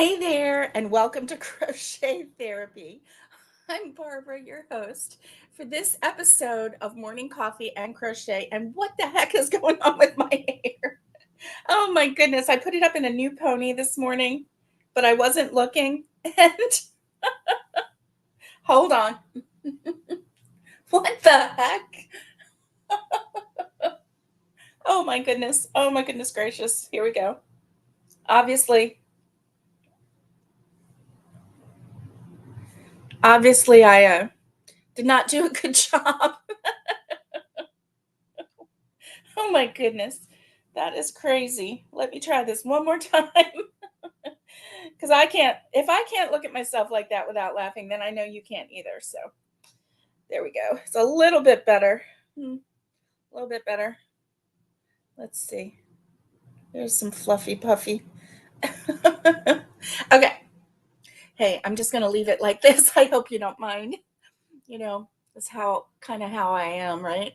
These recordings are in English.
Hey there, and welcome to Crochet Therapy. I'm Barbara, your host, for this episode of Morning Coffee and Crochet. And what the heck is going on with my hair? Oh my goodness, I put it up in a new pony this morning, but I wasn't looking. And hold on, what the heck? Oh my goodness gracious. Here we go. Obviously, obviously, I did not do a good job. Oh my goodness. That is crazy. Let me try this one more time. Because if I can't look at myself like that without laughing, then I know you can't either. So there we go. It's a little bit better. A little bit better. Let's see. There's some fluffy puffy. Okay. Hey, I'm just going to leave it like this. I hope you don't mind. That's how I am, right?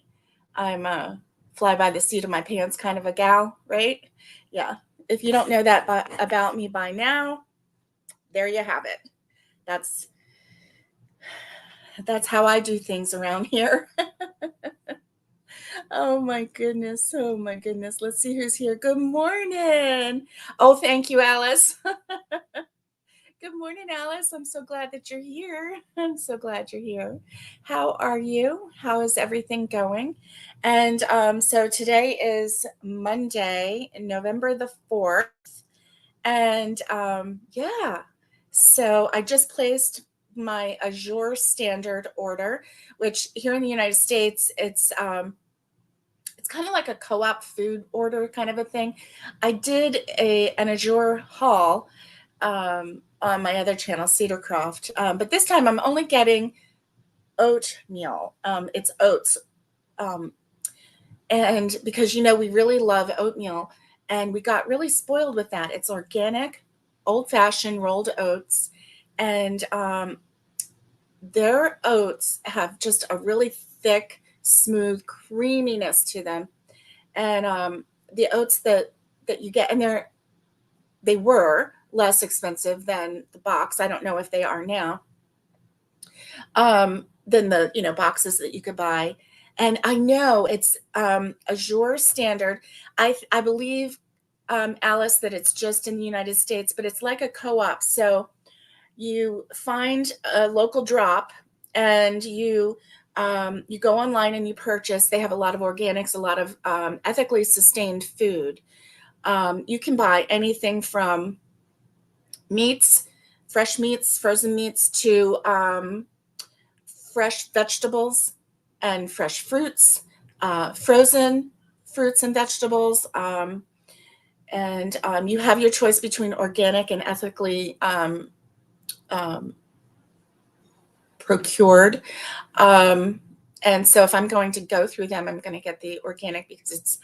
I'm a fly by the seat of my pants kind of a gal, right? Yeah. If you don't know that about me by now, there you have it. That's how I do things around here. Oh my goodness. Oh my goodness. Let's see who's here. Good morning. Oh, thank you, Alice. Good morning, Alice. I'm so glad that you're here. I'm so glad you're here. How are you? How is everything going? And so today is Monday, November the 4th. And yeah, so I just placed my Azure standard order, which here in the United States, it's kind of like a co-op food order kind of a thing. I did an Azure haul on my other channel, Cedarcroft, but this time I'm only getting oatmeal. It's oats, um, and because we really love oatmeal, and we got really spoiled with that. It's organic, old-fashioned rolled oats, and their oats have just a really thick, smooth creaminess to them. And the oats that you get, and they were less expensive than the box. I don't know if they are now. Than the boxes that you could buy. And I know it's Azure standard. I believe, Alice, that it's just in the United States, but it's like a co-op. So you find a local drop, and you go online and you purchase. They have a lot of organics, a lot of ethically sustained food. You can buy anything from meats, fresh meats, frozen meats, to fresh vegetables and fresh fruits, frozen fruits and vegetables. And you have your choice between organic and ethically um, procured. And so if I'm going to go through them, I'm going to get the organic, because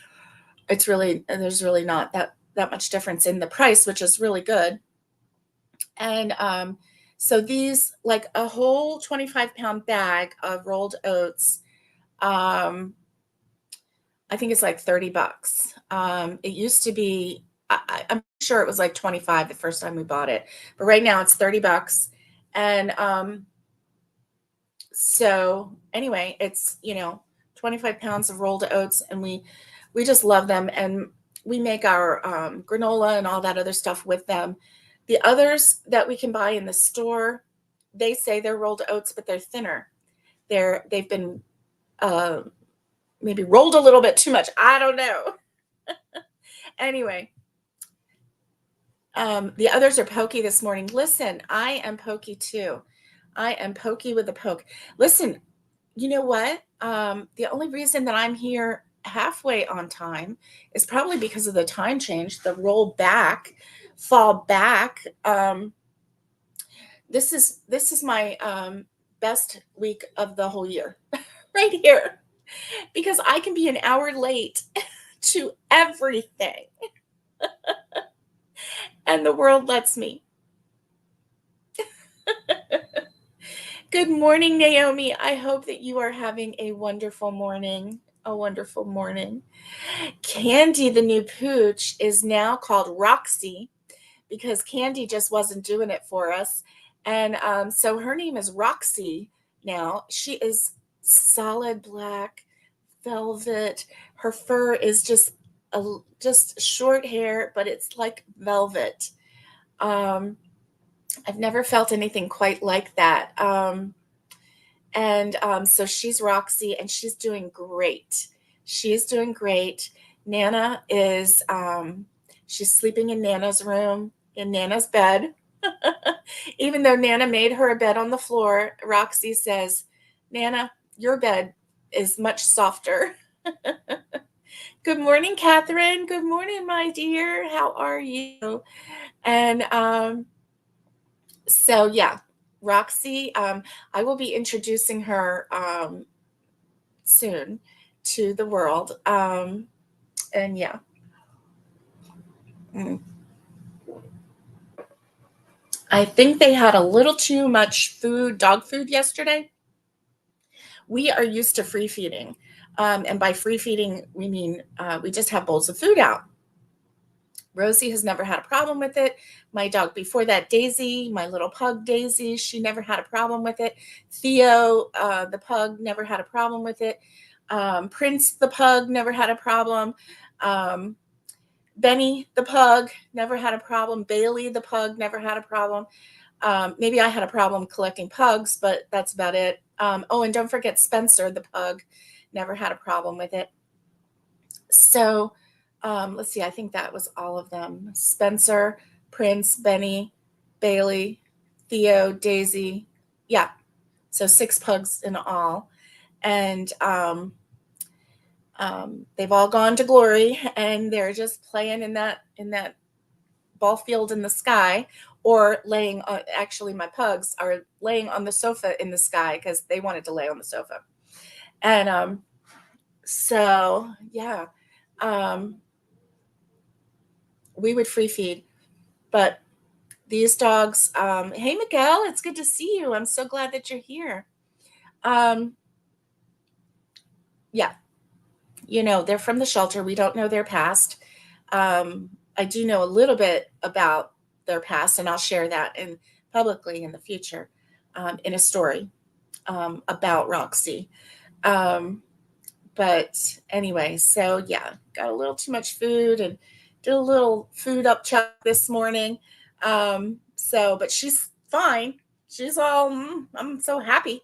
it's really, there's really not that much difference in the price, which is really good. And so these, like a whole 25-pound bag of rolled oats, I think it's like $30. It used to be, I'm sure it was like 25 the first time we bought it, but right now it's $30. And so anyway, it's 25 pounds of rolled oats, and we just love them, and we make our granola and all that other stuff with them. The others that we can buy in the store, they say they're rolled oats, but they're thinner. They've been maybe rolled a little bit too much. I don't know. Anyway, the others are pokey this morning. Listen, I am pokey too. I am pokey with a poke. Listen, you know what? The only reason that I'm here halfway on time is probably because of the time change, the fall back. This is my best week of the whole year right here, because I can be an hour late to everything, and the world lets me. Good morning, Naomi. I hope that you are having a wonderful morning. A wonderful morning. Candy, the new pooch, is now called Roxy, because Candy just wasn't doing it for us. And so her name is Roxy now. She is solid black velvet. Her fur is just short hair, but it's like velvet. Um, I've never felt anything quite like that. And so she's Roxy, and she's doing great. She is doing great. Nana is she's sleeping in Nana's room, in Nana's bed. Even though Nana made her a bed on the floor, Roxy says, "Nana, your bed is much softer." Good morning, Catherine. Good morning, my dear. How are you? And so yeah, Roxy, I will be introducing her soon to the world. And yeah. Mm. I think they had a little too much food, dog food yesterday. We are used to free feeding. And by free feeding, we mean we just have bowls of food out. Rosie has never had a problem with it. My dog before that, Daisy, my little pug Daisy, she never had a problem with it. Theo, the pug, never had a problem with it. Prince, the pug, never had a problem. Benny, the pug, never had a problem. Bailey, the pug, never had a problem. Maybe I had a problem collecting pugs, but that's about it. Oh, and don't forget Spencer, the pug, never had a problem with it. So let's see, I think that was all of them. Spencer, Prince, Benny, Bailey, Theo, Daisy. Yeah. So 6 pugs in all. And they've all gone to glory, and they're just playing in that ball field in the sky, or laying on, actually my pugs are laying on the sofa in the sky because they wanted to lay on the sofa. And so yeah. We would free feed, but these dogs, hey Miguel, it's good to see you. I'm so glad that you're here. um yeah, they're from the shelter. We don't know their past. I do know a little bit about their past, and I'll share that in publicly in the future, in a story about Roxy. But anyway, so yeah, got a little too much food and did a little food up chuck this morning. So, but she's fine. She's all, I'm so happy.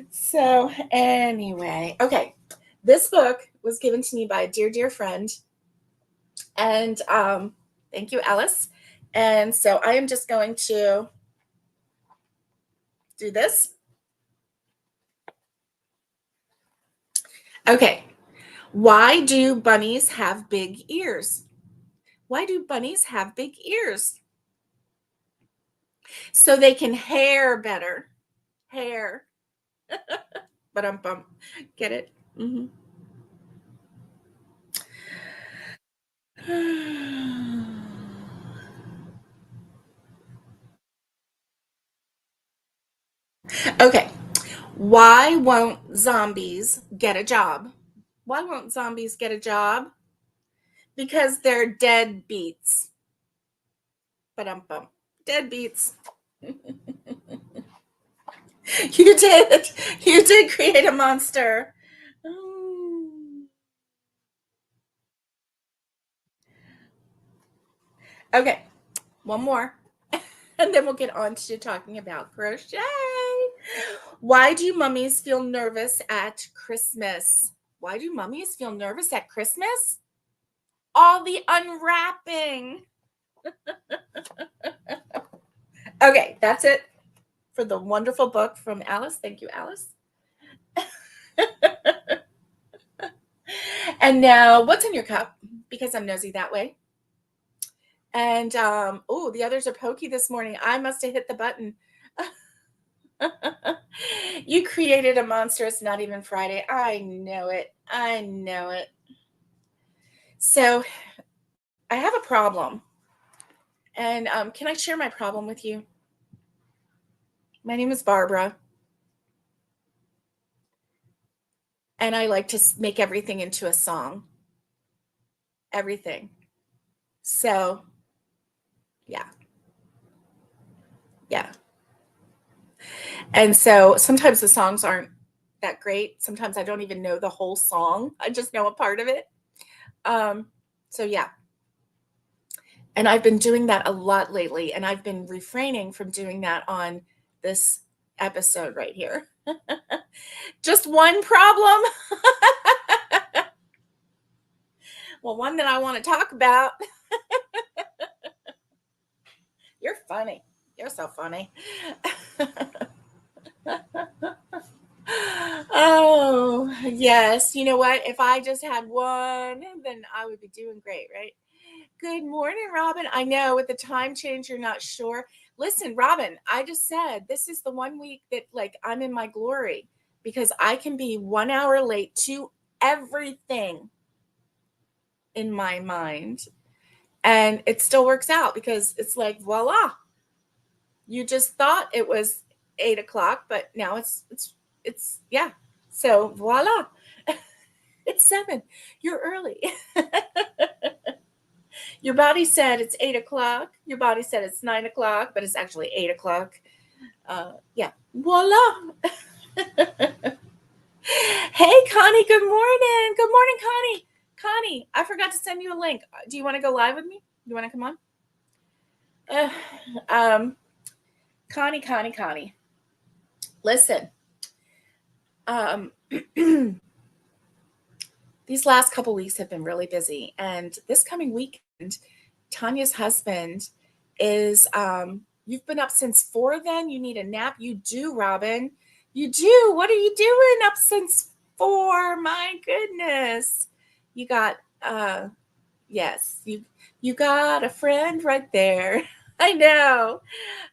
So, anyway, okay. This book was given to me by a dear, dear friend. And thank you, Alice. And so I am just going to do this. Okay. Why do bunnies have big ears? Why do bunnies have big ears? So they can hair better. Hair. But bump. Get it? Mm-hmm. Okay. Why won't zombies get a job? Why won't zombies get a job? Because they're deadbeats. But bump. Deadbeats. You did. You did create a monster. Okay. One more. And then we'll get on to talking about crochet. Why do mummies feel nervous at Christmas? Why do mummies feel nervous at Christmas? All the unwrapping. Okay, that's it for the wonderful book from Alice. Thank you, Alice. And now, what's in your cup? Because I'm nosy that way. And oh, the others are pokey this morning. I must have hit the button. You created a monster. It's not even Friday. I know it. I know it. So I have a problem. And can I share my problem with you? My name is Barbara. And I like to make everything into a song. Everything. So, yeah. Yeah. And so sometimes the songs aren't that great. Sometimes I don't even know the whole song. I just know a part of it. Um, so yeah. And I've been doing that a lot lately, and I've been refraining from doing that on this episode right here. Just one problem. Well, one that I want to talk about. You're funny. You're so funny. Oh, yes. You know what? If I just had one, then I would be doing great, right? Good morning, Robin. I know with the time change, you're not sure. Listen, Robin, I just said this is the one week that like I'm in my glory because I can be 1 hour late to everything in my mind. And it still works out because it's like, voila, you just thought it was 8 o'clock, but now it's yeah. So voila. It's 7. You're early. Your body said it's 8 o'clock. Your body said it's 9 o'clock, but it's actually 8 o'clock. Yeah. Voila. Hey, Connie. Good morning. Good morning, Connie. Connie, I forgot to send you a link. Do you want to go live with me? You want to come on? Uh, um, Connie. Listen. Um, these last couple weeks have been really busy, and this coming weekend, Tanya's husband is you've been up since 4 then? You need a nap? You do, Robin. You do. What are you doing up since 4? My goodness. You got yes, you got a friend right there. I know.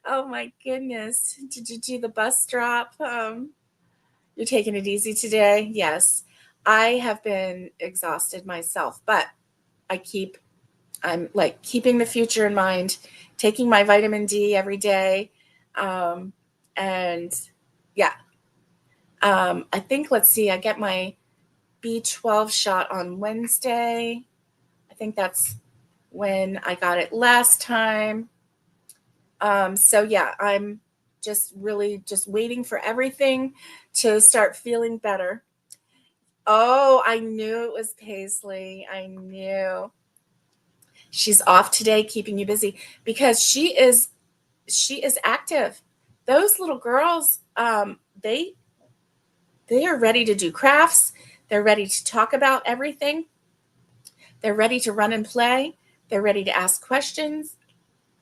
Oh my goodness. Did you do the bus drop? You're taking it easy today? Yes. I have been exhausted myself, but I'm like keeping the future in mind, taking my vitamin D every day. Um, and yeah, I think, let's see, I get my B12 shot on Wednesday. I think that's when I got it last time. So yeah, I'm just really just waiting for everything to start feeling better. Oh, I knew it was Paisley. I knew. She's off today, keeping you busy because she is active. Those little girls, they are ready to do crafts. They're ready to talk about everything. They're ready to run and play. They're ready to ask questions.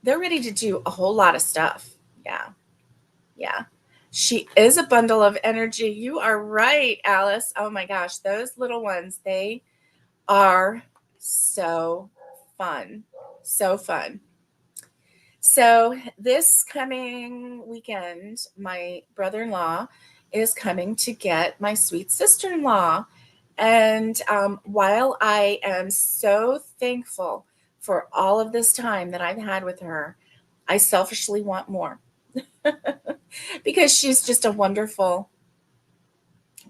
They're ready to do a whole lot of stuff. Yeah. Yeah. She is a bundle of energy. You are right, Alice. Oh my gosh, those little ones, they are so fun. So fun. So, this coming weekend, my brother in law is coming to get my sweet sister in law. And while I am so thankful for all of this time that I've had with her, I selfishly want more because she's just a wonderful,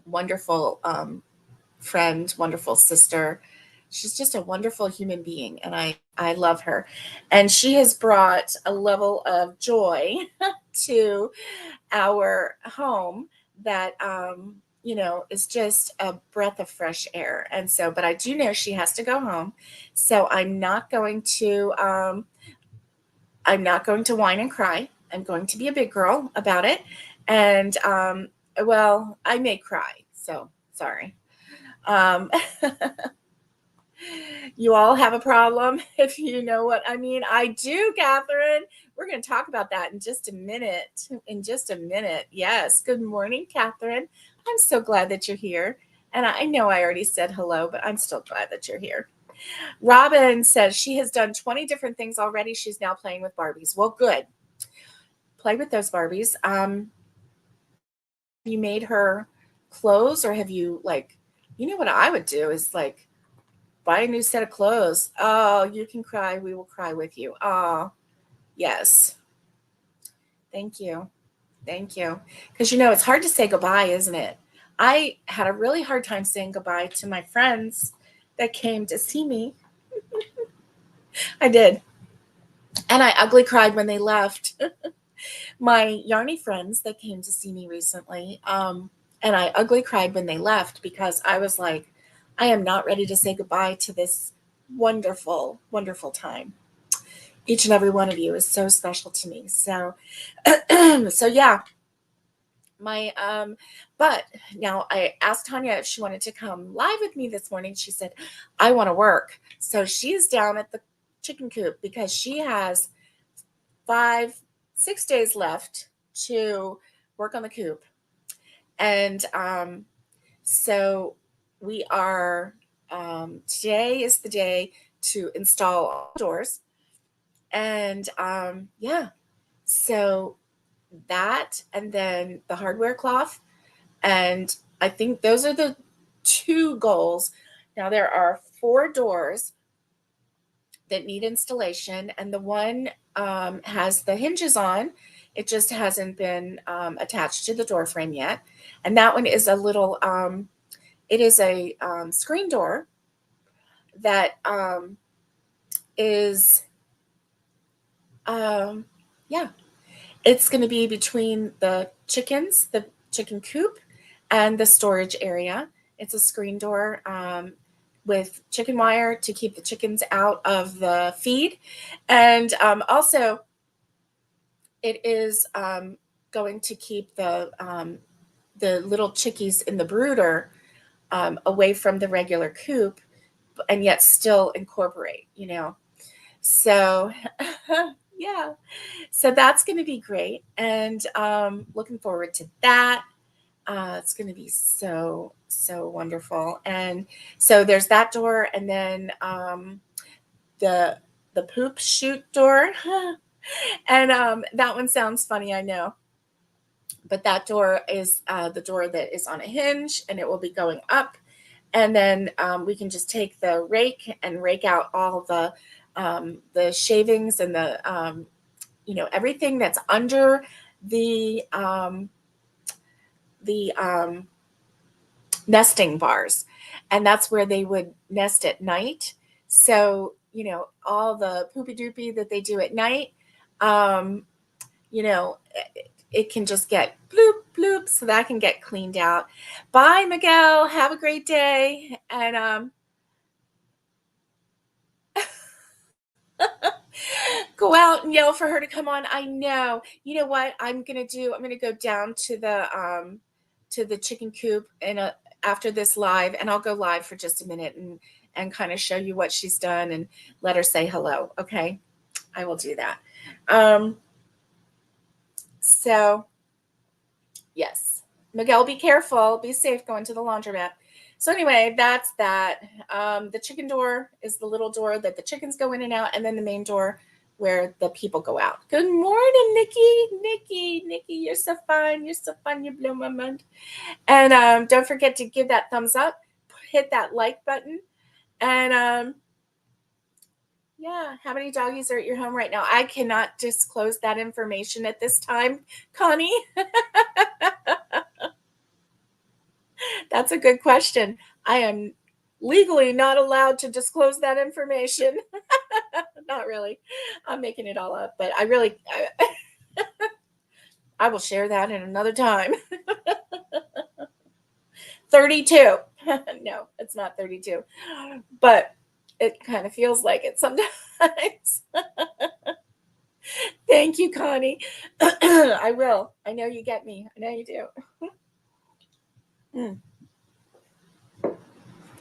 wonderful friend, wonderful sister. She's just a wonderful human being, and I love her. And she has brought a level of joy to our home that is just a breath of fresh air. And so, but I do know she has to go home, so I'm not going to whine and cry. I'm going to be a big girl about it. And well, I may cry, so sorry. Um, you all have a problem, if you know what I mean. I do, Catherine. We're going to talk about that in just a minute. In just a minute. Yes. Good morning, Catherine. I'm so glad that you're here. And I know I already said hello, but I'm still glad that you're here. Robin says she has done 20 different things already. She's now playing with Barbies. Well, good. Play with those Barbies. You made her clothes, or have you, like, you know what I would do is like buy a new set of clothes. Oh, you can cry. We will cry with you. Oh, yes. Thank you. Thank you. Because, it's hard to say goodbye, isn't it? I had a really hard time saying goodbye to my friends that came to see me. I did. And I ugly cried when they left. My yarny friends that came to see me recently, and I ugly cried when they left because I was like, I am not ready to say goodbye to this wonderful, wonderful time. Each and every one of you is so special to me. So, so yeah, my but now I asked Tanya if she wanted to come live with me this morning. She said, I want to work. So she's down at the chicken coop because she has 6 days left to work on the coop. And so we are, today is the day to install all doors. And yeah, so that, and then the hardware cloth. And I think those are the two goals. Now there are 4 doors that need installation, and the one has the hinges on. It just hasn't been attached to the door frame yet. And that one is a little, it is a screen door that is, yeah, it's going to be between the chickens, the chicken coop, and the storage area. It's a screen door with chicken wire to keep the chickens out of the feed. And also, it is going to keep the little chickies in the brooder away from the regular coop, and yet still incorporate, So, yeah. So that's going to be great. And looking forward to that. It's going to be so, so wonderful. And so there's that door. And then the poop chute door. And that one sounds funny, I know. But that door is the door that is on a hinge, and it will be going up. And then we can just take the rake and rake out all the shavings and the everything that's under the nesting bars, and that's where they would nest at night. So all the poopy doopy that they do at night, um, it can just get bloop bloop, so that can get cleaned out. Bye, Miguel. Have a great day. And go out and yell for her to come on. I know. You know what I'm gonna do? I'm gonna go down to the chicken coop after this live, and I'll go live for just a minute and kind of show you what she's done and let her say hello. Okay, I will do that. So yes, Miguel, be careful, be safe going to the laundromat. So anyway, that's that. The chicken door is the little door that the chickens go in and out, and then the main door where the people go out. Good morning, Nikki, you're so fun. You're so fun. You blow my mind. And don't forget to give that thumbs up, hit that like button. And yeah, how many doggies are at your home right now? I cannot disclose that information at this time, Connie. That's a good question. I am legally not allowed to disclose that information. Not really. I'm making it all up, but I will share that in another time. 32. No, it's not 32, but it kind of feels like it sometimes. Thank you, Connie. I will. I know you get me. I know you do.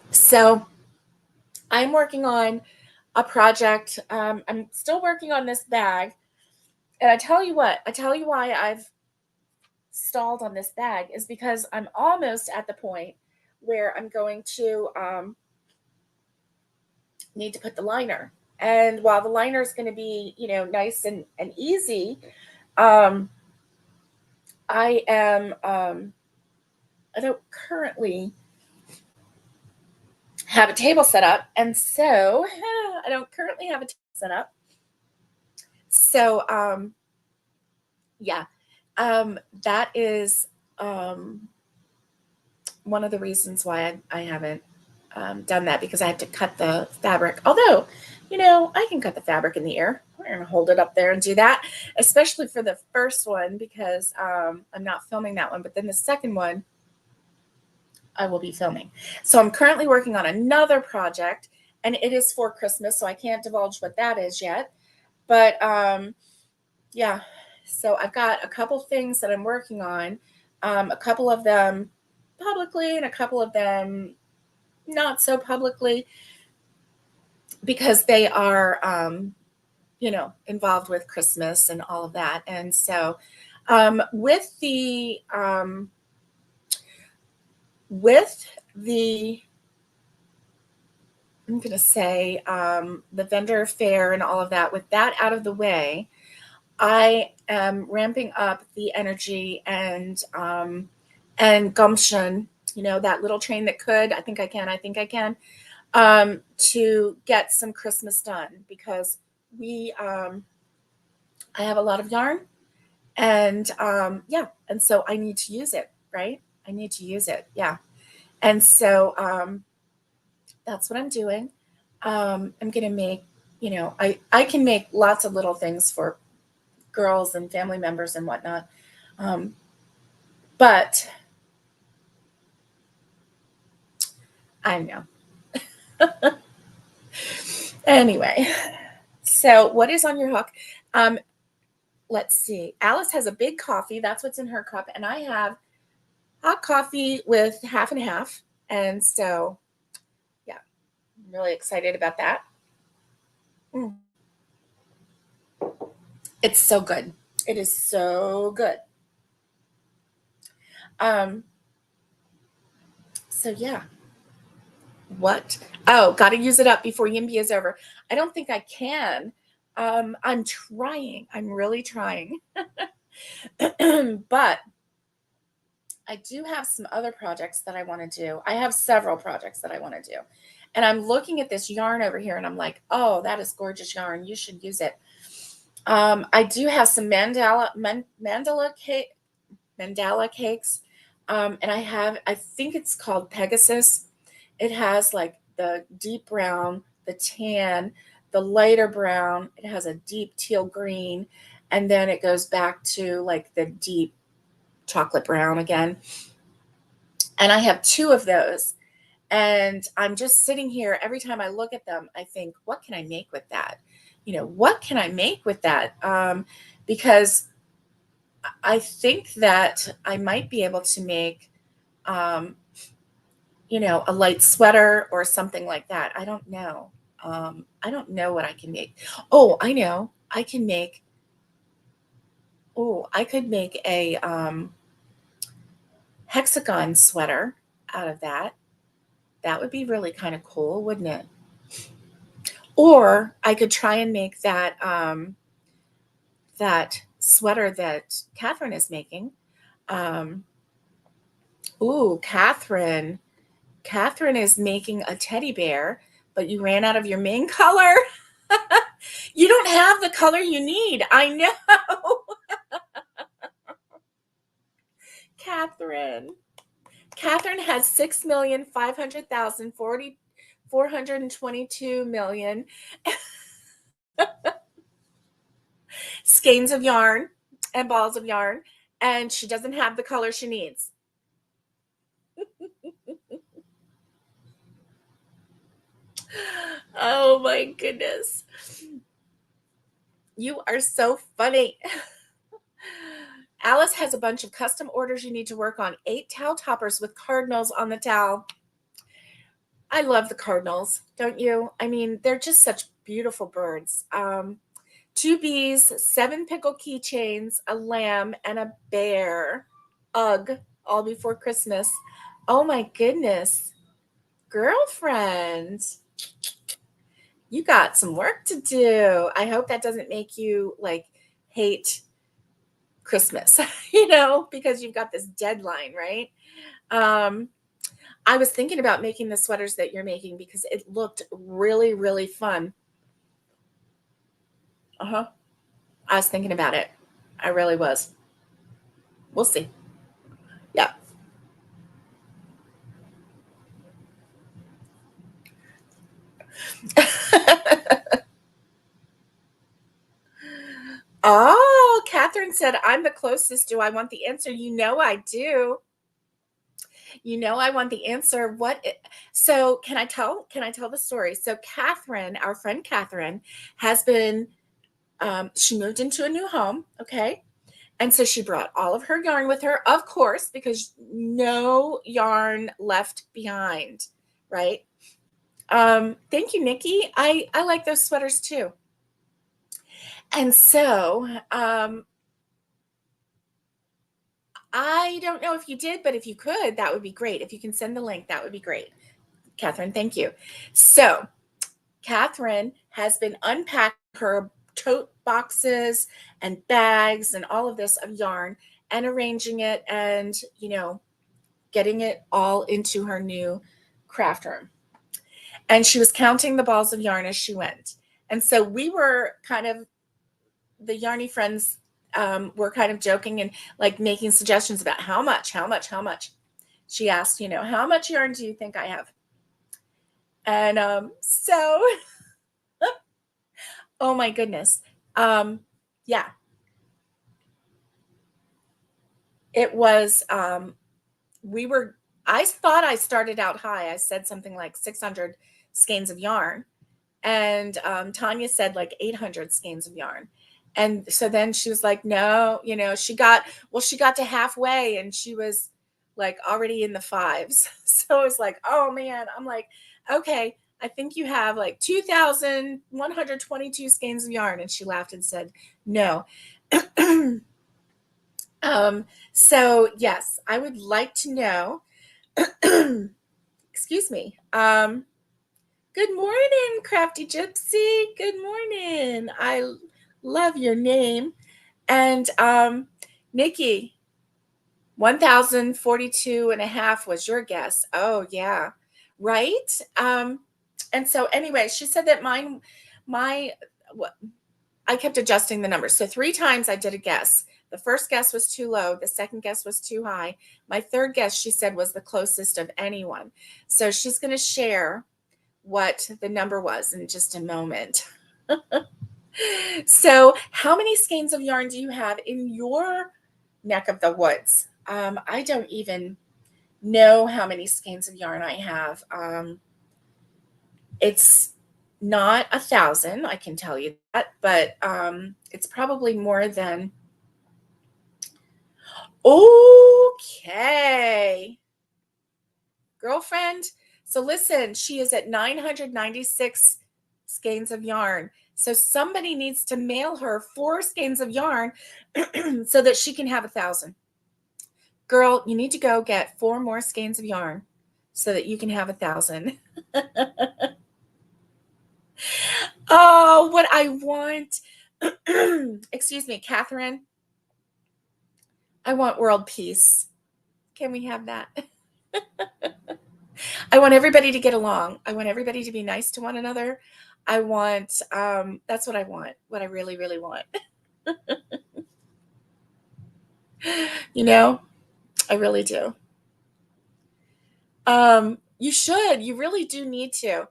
So I'm working on a project. I'm still working on this bag. And I tell you why I've stalled on this bag is because I'm almost at the point where I'm going to need to put the liner. And while the liner is going to be, nice and easy, I don't currently have a table set up. And so I don't currently have a table set up. So, yeah, that is one of the reasons why I haven't done that, because I have to cut the fabric. Although, I can cut the fabric in the air. We're going to hold it up there and do that, especially for the first one because I'm not filming that one. But then the second one, I will be filming. So I'm currently working on another project, and it is for Christmas, so I can't divulge what that is yet. But yeah, so I've got a couple things that I'm working on, a couple of them publicly and a couple of them not so publicly because they are, involved with Christmas and all of that. And so with the I'm going to say the vendor fair and all of that, with that out of the way, I am ramping up the energy and gumption, that little train that could, I think I can, to get some Christmas done because I have a lot of yarn and yeah, and so I need to use it, right? I need to use it, yeah. And so that's what I'm doing. I'm gonna make, I can make lots of little things for girls and family members and whatnot, but I don't know. Anyway, so what is on your hook? Let's see. Alice has a big coffee. That's what's in her cup, and I have hot coffee with half and half. And so, yeah, I'm really excited about that. Mm. It's so good. It is so good. Um, so yeah. What? Oh, got to use it up before Yimby is over. I don't think I can. I'm trying. I'm really trying. But I do have some other projects that I want to do. I have several projects that I want to do. And I'm looking at this yarn over here and I'm like, oh, that is gorgeous yarn. You should use it. I do have some mandala cakes. And I think it's called Pegasus. It has like the deep brown, the tan, the lighter brown. It has a deep teal green. And then it goes back to like the deep chocolate brown again. And I have two of those. And I'm just sitting here. Every time I look at them, I think, what can I make with that? What can I make with that? Because I think that I might be able to make, a light sweater or something like that. I don't know. I don't know what I can make. Oh, I know. I can make, I could make a hexagon sweater out of that. That would be really kind of cool, wouldn't it? Or I could try and make that sweater that Catherine is making. Catherine. Catherine is making a teddy bear, but you ran out of your main color. You don't have the color you need. I know. Catherine. Catherine has 6,500,422 skeins of yarn and balls of yarn, and she doesn't have the color she needs. Oh my goodness. You are so funny. Alice has a bunch of custom orders you need to work on. 8 towel toppers with cardinals on the towel. I love the cardinals, don't you? I mean, they're just such beautiful birds. 2 bees, 7 pickle keychains, a lamb, and a bear. Ugh, all before Christmas. Oh my goodness. Girlfriend, you got some work to do. I hope that doesn't make you like hate Christmas, because you've got this deadline, right? I was thinking about making the sweaters that you're making because it looked really, really fun. I was thinking about it. I really was. We'll see. Yeah. Oh, Catherine said, I'm the closest. Do I want the answer? You know I do. You know I want the answer. So can I tell the story? So Catherine, our friend Catherine, has been she moved into a new home, okay? And so she brought all of her yarn with her, of course, because no yarn left behind, right? Thank you, Nikki. I like those sweaters too. And so I don't know if you did, but if you could, that would be great. If you can send the link, that would be great. Catherine, thank you. So Catherine has been unpacking her tote boxes and bags and all of this of yarn and arranging it and, getting it all into her new craft room. And she was counting the balls of yarn as she went. And so we were kind of, the Yarny friends were kind of joking and like making suggestions about how much. She asked, how much yarn do you think I have? And oh my goodness. Yeah, it was, I thought I started out high. I said something like 600 skeins of yarn. And Tanya said like 800 skeins of yarn. And so then she was like, no, she got to halfway and she was like already in the fives. So it was like, oh man, I'm like, okay, I think you have like 2,122 skeins of yarn. And she laughed and said, no. So yes, I would like to know, excuse me. Good morning, Crafty Gypsy. Good morning. I love your name. And Nikki, 1,042 and a half was your guess. Oh, yeah. Right? And so anyway, she said that I kept adjusting the numbers. So 3 times I did a guess. The first guess was too low. The second guess was too high. My third guess, she said, was the closest of anyone. So she's going to share what the number was in just a moment. So how many skeins of yarn do you have in your neck of the woods? I don't even know how many skeins of yarn I have. It's not 1,000, I can tell you that, but it's probably more than. Okay, girlfriend. So listen, she is at 996 skeins of yarn. So somebody needs to mail her 4 skeins of yarn so that she can have 1,000. Girl, you need to go get 4 more skeins of yarn so that you can have 1,000. Oh, what I want. Excuse me, Catherine. I want world peace. Can we have that? I want everybody to get along. I want everybody to be nice to one another. I want, that's what I want, what I really, really want. I really do. You should. You really do need to.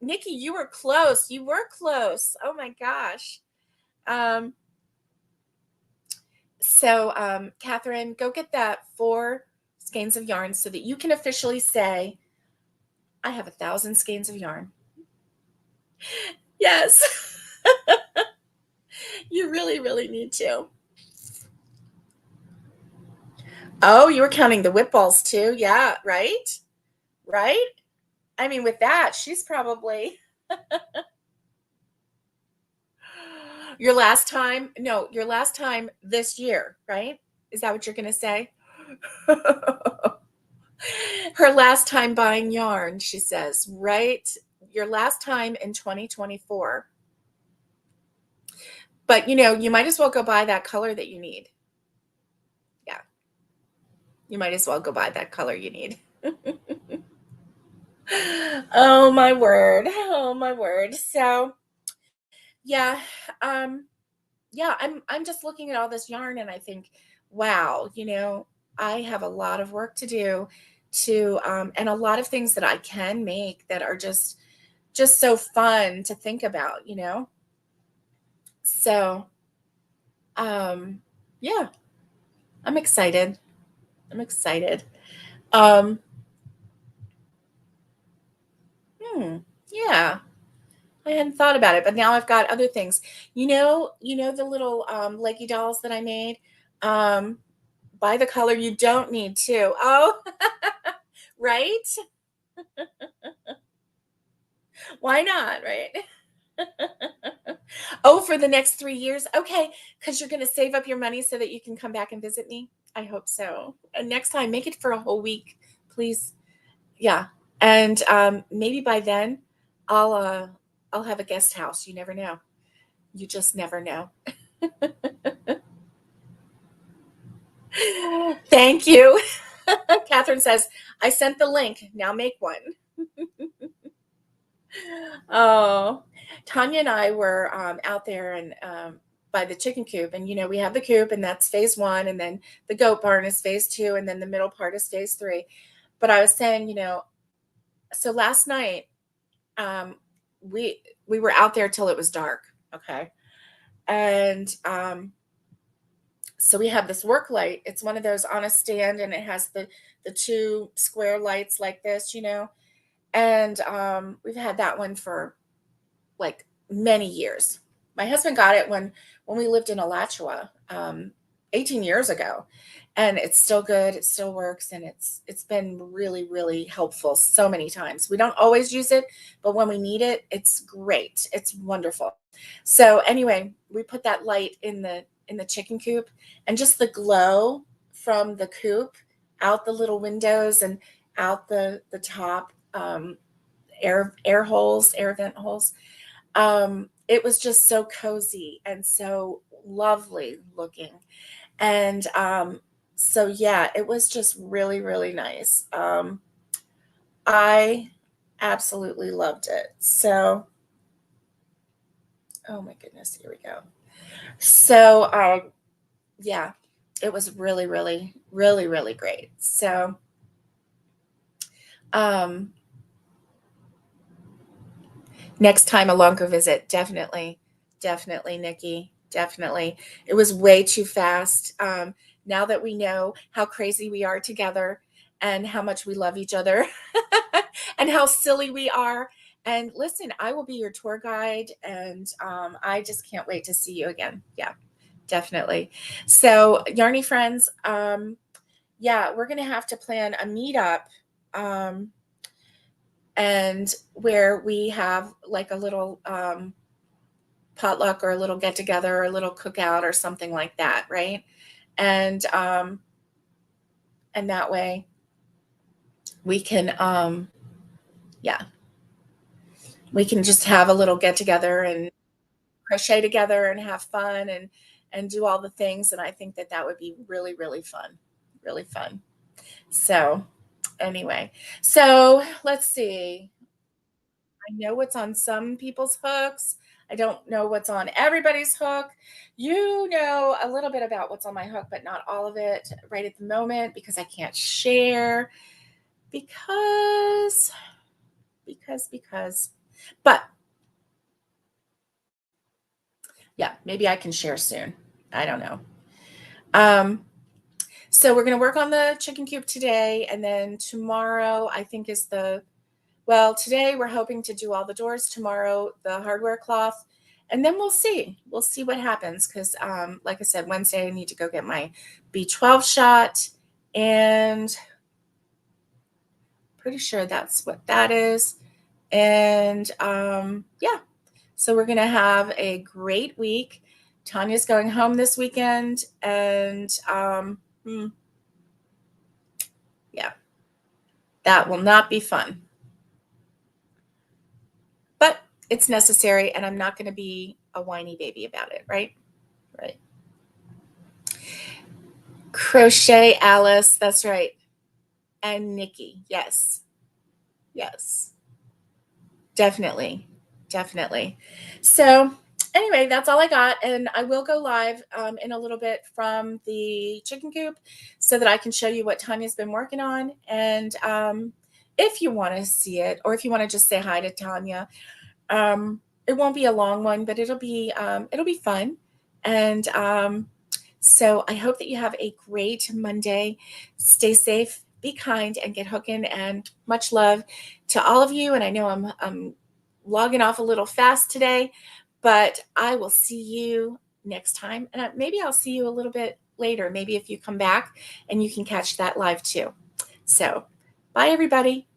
Nikki, you were close. You were close. Oh my gosh. So, Catherine, go get that 4 skeins of yarn so that you can officially say, I have 1,000 skeins of yarn. Yes. You really, really need to. Oh, you were counting the whip balls too. Yeah, right? Right? I mean, with that, she's probably your last time this year, right? Is that what you're going to say? Her last time buying yarn, she says, right? Your last time in 2024. But you might as well go buy that color that you need. Yeah. You might as well go buy that color you need. Oh my word. Oh my word. So, yeah, I'm just looking at all this yarn and I think, wow, I have a lot of work to do and a lot of things that I can make that are just so fun to think about. So Yeah, I'm excited. I'm excited. Um, hmm, yeah, I hadn't thought about it, but now I've got other things. You know the little leggy dolls that I made. Um, buy the color you don't need to. Oh, right? Why not? Right? Oh, for the next 3 years? Okay, because you're going to save up your money so that you can come back and visit me. I hope so. And next time, make it for a whole week, please. Yeah, and maybe by then, I'll uh, I'll have a guest house. You never know. You just never know. Thank you. Catherine says, I sent the link. Now make one. Oh, Tanya and I were out there and by the chicken coop. And, we have the coop, and that's phase one. And then the goat barn is phase two. And then the middle part is phase three. But I was saying, so last night, um, we were out there till it was dark. Okay. And so we have this work light. It's one of those on a stand, and it has the two square lights like this. And we've had that one for like many years. My husband got it when we lived in Alachua 18 years ago, and it's still good. It still works, and it's been really, really helpful so many times. We don't always use it, but when we need it, it's great. It's wonderful. So anyway, we put that light in the chicken coop, and just the glow from the coop out the little windows and out the top air holes, air vent holes. It was just so cozy and so lovely looking. And so, yeah, it was just really, really nice. I absolutely loved it. So, oh my goodness, here we go. So, yeah, it was really, really, really, really great. So, um, next time, a longer visit, definitely, definitely, Nikki, definitely. It was way too fast. Now that we know how crazy we are together and how much we love each other and how silly we are. And listen, I will be your tour guide, and I just can't wait to see you again. Yeah, definitely. So, Yarny friends, yeah, we're gonna have to plan a meetup. Um, and where we have like a little potluck or a little get together or a little cookout or something like that, right? And and that way we can yeah, we can just have a little get together and crochet together and have fun and do all the things. And I think that that would be really, really fun, really fun. So anyway, so let's see. I know what's on some people's hooks. I don't know what's on everybody's hook. You know a little bit about what's on my hook, but not all of it right at the moment because I can't share because, because. But yeah, maybe I can share soon. I don't know. Um, so we're going to work on the chicken coop today. And then tomorrow, I think is well, today we're hoping to do all the doors. Tomorrow, the hardware cloth. And then we'll see. We'll see what happens. Because, like I said, Wednesday, I need to go get my B12 shot. And pretty sure that's what that is. And yeah, so we're going to have a great week. Tanya's going home this weekend. And yeah, that will not be fun. But it's necessary, and I'm not going to be a whiny baby about it, right? Right. Crochet Alice, that's right. And Nikki, yes. Yes. Definitely. Definitely. So, anyway, that's all I got. And I will go live in a little bit from the chicken coop so that I can show you what Tanya's been working on. And if you want to see it, or if you want to just say hi to Tanya, it won't be a long one, but it'll be fun. And so I hope that you have a great Monday. Stay safe, be kind, and get hooking. And much love to all of you. And I know I'm logging off a little fast today, but I will see you next time. And maybe I'll see you a little bit later. Maybe if you come back and you can catch that live too. So bye, everybody.